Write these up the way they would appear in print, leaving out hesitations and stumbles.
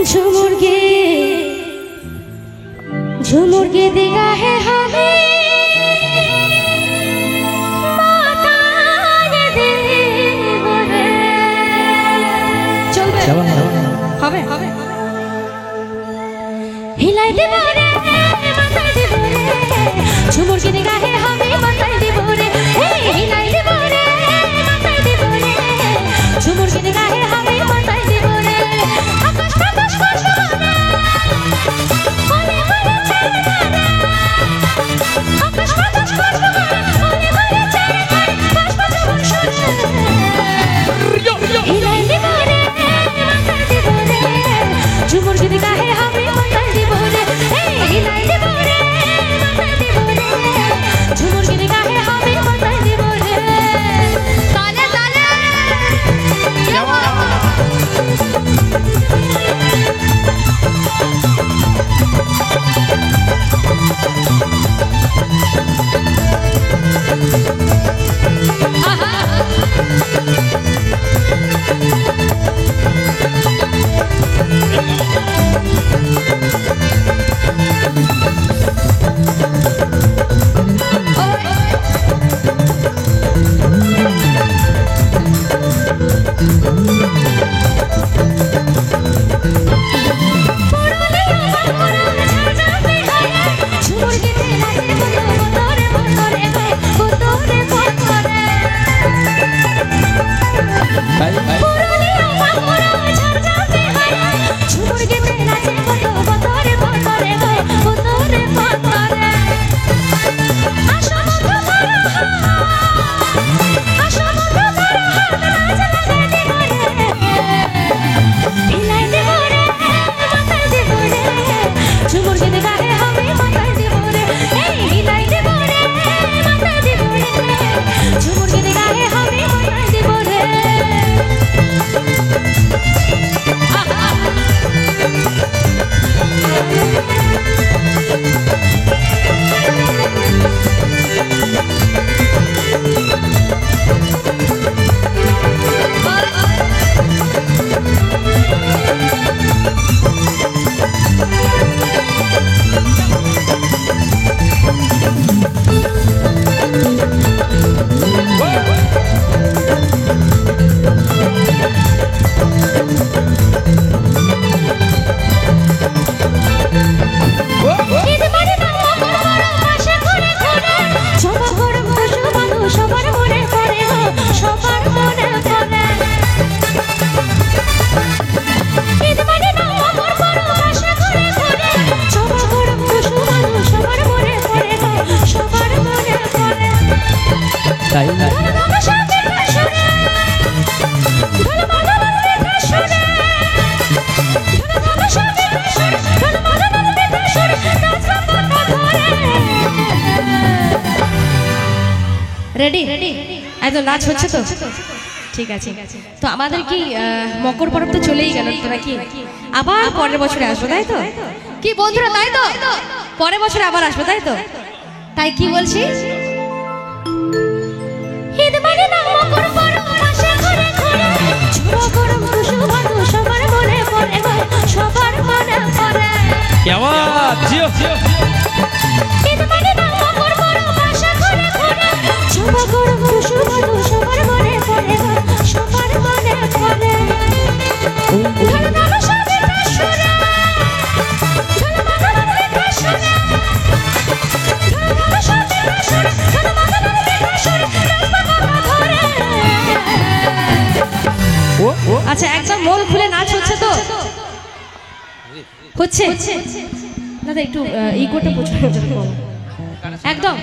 झुमुर के देगा है हमें হবে হবে হিলাই দেব রে মাথায় দেব রে ঝুমুর কে দেগা হে হবে মাথায় দেব রে হিলাই দেব রে মাথায় দেব রে ঝুমুর কে দেগা হে হবে মাথায় দেব রে আকাশ বাতাস করবে বলে বলে ছেড়ে দে আকাশ বাতাস করবে বলে বলে ছেড়ে দে বাস বাজে বর্ষণ হিলাই দেব রে झुमुर के दिखा है हमें माताल दी बोले हिलाई दी बोले माताल दी बोले झुमुर के दिखा है हमें माताल दी बोले ताले ताले क्या रेडी एकदम नाच হচ্ছে তো ঠিক আছে তো আমাদের কি মকর পরব তো চলেই গেল তো নাকি আবার পরের বছরে আসবে তাই তো কি বন্ধুরা তাই তো পরের বছরে আবার আসবে তাই তো তাই কি বলছি ঈদ মানে না মকর পরব মাসে ঘুরে ঘুরে ছোট গরম খুশু ভালো সবার মনে পড়ে গো সবার মনে পড়ে কি আওয়াজ জিও ঈদ মানে না মকর পরব মাসে ঘুরে ঘুরে ছোট গরম খুশু ভালো সবার মনে পড়ে গো সবার মনে পড়ে ধরো ধরো সবে সুরে ধরো ধরো সুরে ধরো ধরো সবে সুরে ধরো ধরো সুরে আচ্ছা একদম মন খুলে নাচ হচ্ছে তো হচ্ছে দাদা একটু ইগোটা প্রচুর একদম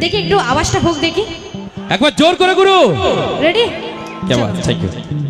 দেখি একটু আওয়াজটা হোক দেখি একবার জোর করে গুরু রেডি কি বাত থ্যাংক ইউ